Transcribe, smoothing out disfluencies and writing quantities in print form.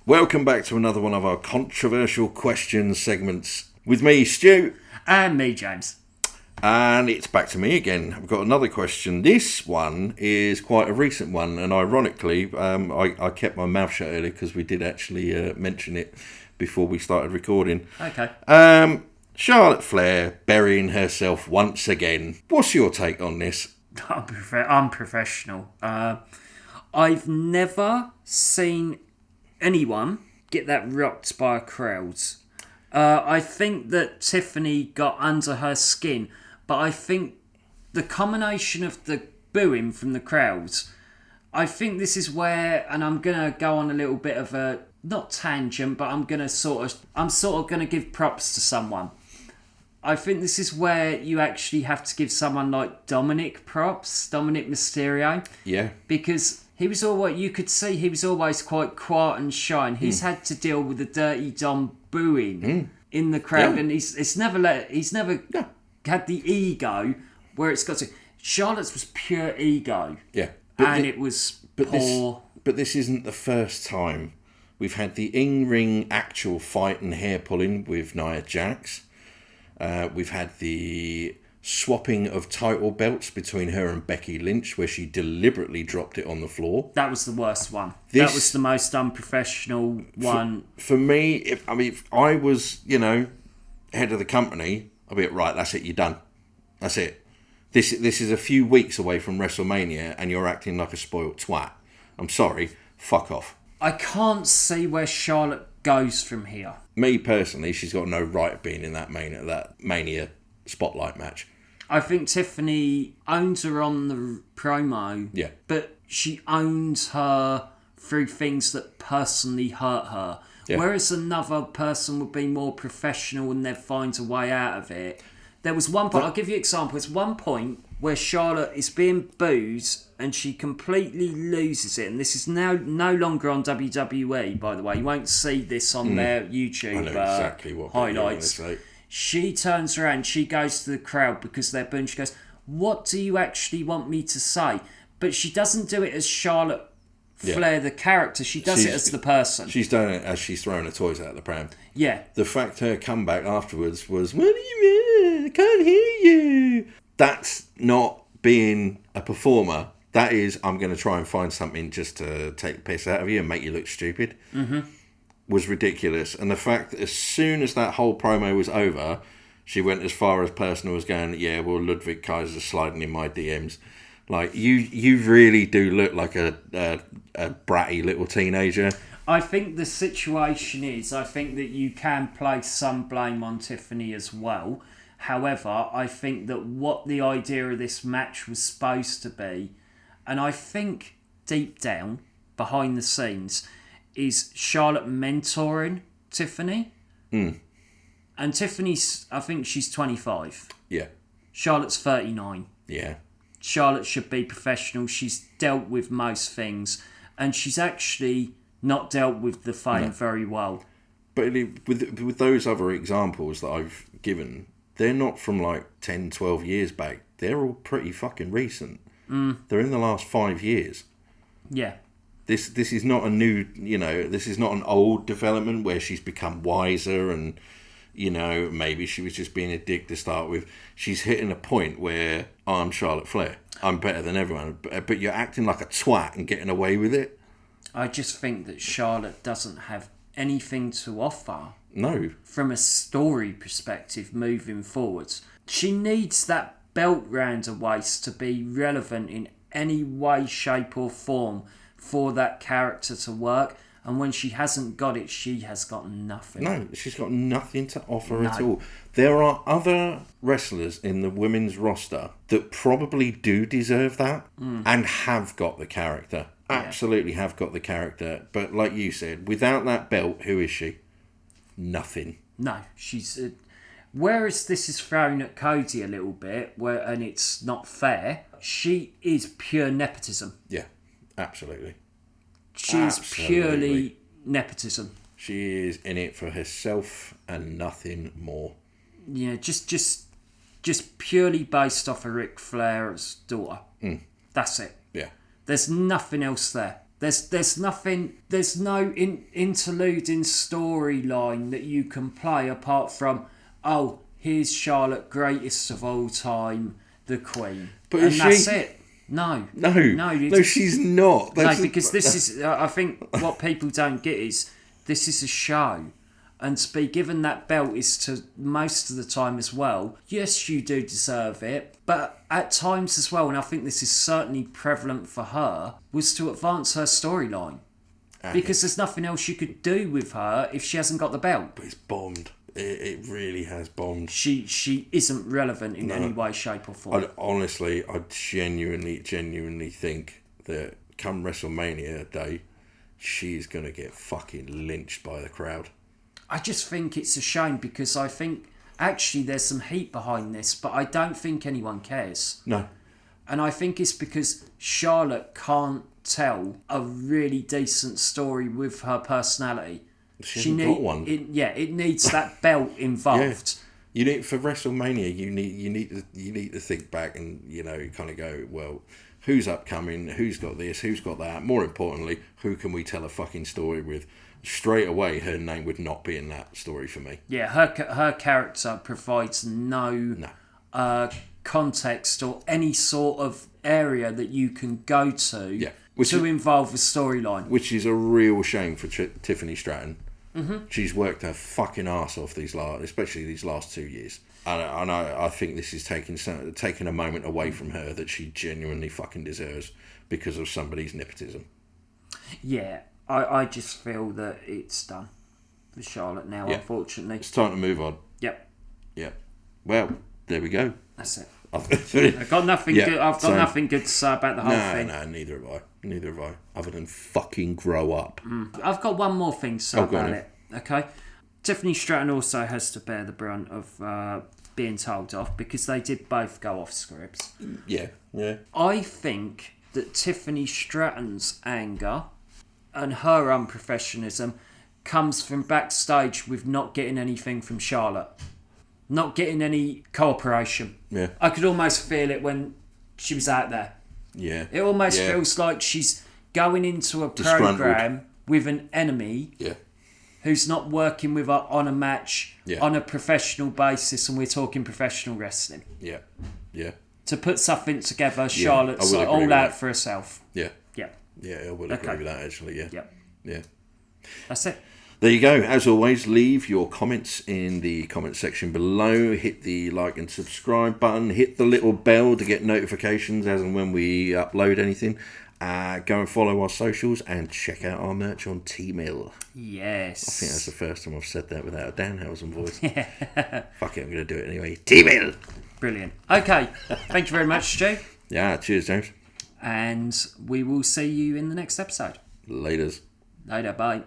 Welcome back to another one of our controversial questions segments with me, Stu. And me, James. And it's back to me again. I've got another question. This one is quite a recent one, and ironically, I kept my mouth shut earlier because we did actually mention it before we started recording. Okay. Charlotte Flair burying herself once again. What's your take on this? Unprofessional. I've never seen anyone get that rocked by a crowd. I think that Tiffany got under her skin, but I think the combination of the booing from the crowds, I think this is where, and I'm going to go on a little bit of a, not tangent, but I'm sort of going to give props to someone. I think this is where you actually have to give someone like Dominic Mysterio. Yeah. Because he was always, you could see he was always quite quiet and shy, and he's had to deal with the Dirty Dom booing in the crowd, and he's never had the ego where it's got to. Charlotte's was pure ego. Yeah. It was poor. But this isn't the first time. We've had the in-ring actual fight and hair pulling with Nia Jax. We've had the swapping of title belts between her and Becky Lynch, where she deliberately dropped it on the floor. That was the worst one. That was the most unprofessional one. For me, if I was, head of the company, I'd be like, right, that's it, you're done. That's it. This is a few weeks away from WrestleMania, and you're acting like a spoilt twat. I'm sorry, fuck off. I can't see where Charlotte goes from here. Me personally, she's got no right of being in that Mania spotlight match. I think Tiffany owns her on the promo, but she owns her through things that personally hurt her. Yeah. Whereas another person would be more professional and they'd find a way out of it. There was one point, I'll give you an example. There's one point where Charlotte is being booed and she completely loses it. And this is now no longer on WWE, by the way. You won't see this on their YouTube I know exactly what highlights. She turns around, she goes to the crowd because they're booing. She goes, "What do you actually want me to say?" But she doesn't do it as Charlotte Flair, the character. She does it as the person. She's done it as she's throwing her toys out of the pram. Yeah. The fact her comeback afterwards was, "What do you mean? I can't hear you." That's not being a performer. That is, I'm going to try and find something just to take the piss out of you and make you look stupid. Mm-hmm. Was ridiculous. And the fact that as soon as that whole promo was over, she went as far as personal as going, "Yeah, well, Ludwig Kaiser's sliding in my DMs." Like, you really do look like a bratty little teenager. I think the situation is, I think that you can place some blame on Tiffany as well. However, I think that what the idea of this match was supposed to be, and I think deep down, behind the scenes, is Charlotte mentoring Tiffany. And Tiffany's, I think she's 25. Yeah. Charlotte's 39. Yeah. Charlotte should be professional. She's dealt with most things. And she's actually not dealt with the fame very well. But with those other examples that I've given, they're not from like 10, 12 years back. They're all pretty fucking recent. They're in the last 5 years. Yeah. This is not a new, this is not an old development where she's become wiser and, maybe she was just being a dick to start with. She's hitting a point where I'm Charlotte Flair. I'm better than everyone. But you're acting like a twat and getting away with it. I just think that Charlotte doesn't have anything to offer. No. From a story perspective moving forwards. She needs that belt round her waist to be relevant in any way, shape or form for that character to work. And when she hasn't got it, she has got nothing. No, she's got nothing to offer at all. There are other wrestlers in the women's roster that probably do deserve that and have got the character. Absolutely have got the character. But like you said, without that belt, who is she? Nothing. No, she's... whereas this is thrown at Cody a little bit, and it's not fair, she is pure nepotism. Yeah, absolutely. She is purely nepotism. She is in it for herself and nothing more. Yeah, just purely based off of Ric Flair's daughter. That's it. Yeah. There's nothing else there. There's nothing. There's no interluding storyline that you can play apart from, oh, here's Charlotte, greatest of all time, the Queen, But and is that's she? it. No, She's not. no, because this is. I think what people don't get is this is a show, and to be given that belt is to most of the time as well. Yes, you do deserve it, but at times as well, and I think this is certainly prevalent for her, was to advance her storyline. Because there's nothing else you could do with her if she hasn't got the belt. But it's bombed. It really has bombed. She isn't relevant in any way, shape or form. I genuinely think that come WrestleMania day, she's going to get fucking lynched by the crowd. I just think it's a shame because I think actually there's some heat behind this, but I don't think anyone cares. No. And I think it's because Charlotte can't tell a really decent story with her personality. She hasn't got one. It needs that belt involved. Yeah. You need for WrestleMania. You need to think back and kind of go, well, who's upcoming? Who's got this? Who's got that? More importantly, who can we tell a fucking story with? Straight away, her name would not be in that story for me. Yeah, her character provides no. Context or any sort of area that you can go to to involve a storyline. Which is a real shame for Tiffany Stratton. Mm-hmm. She's worked her fucking arse off especially these last 2 years. And I think this is taking a moment away from her that she genuinely fucking deserves because of somebody's nepotism. Yeah, I just feel that it's done for Charlotte now, unfortunately. It's time to move on. Yep. Well, there we go. That's it. I've got nothing good. I've got nothing good to say about the whole thing. No, neither have I. Other than fucking grow up. I've got one more thing to say about it. Okay, Tiffany Stratton also has to bear the brunt of being told off because they did both go off scripts. Yeah. I think that Tiffany Stratton's anger and her unprofessionalism comes from backstage with not getting anything from Charlotte. Not getting any cooperation. Yeah. I could almost feel it when she was out there. Yeah. It almost feels like she's going into a program with an enemy who's not working with her on a match on a professional basis, and we're talking professional wrestling. Yeah. To put something together, Charlotte's all out for herself. Yeah. Yeah. Yeah, I would agree with that actually, yeah. Yeah. That's it. There you go. As always, leave your comments in the comment section below. Hit the like and subscribe button. Hit the little bell to get notifications as and when we upload anything. Go and follow our socials and check out our merch on T-Mill. Yes. I think that's the first time I've said that without a Danhausen voice. Fuck it, I'm going to do it anyway. T-Mill! Brilliant. Okay. Thank you very much, Stu. Yeah, cheers, James. And we will see you in the next episode. Later, bye.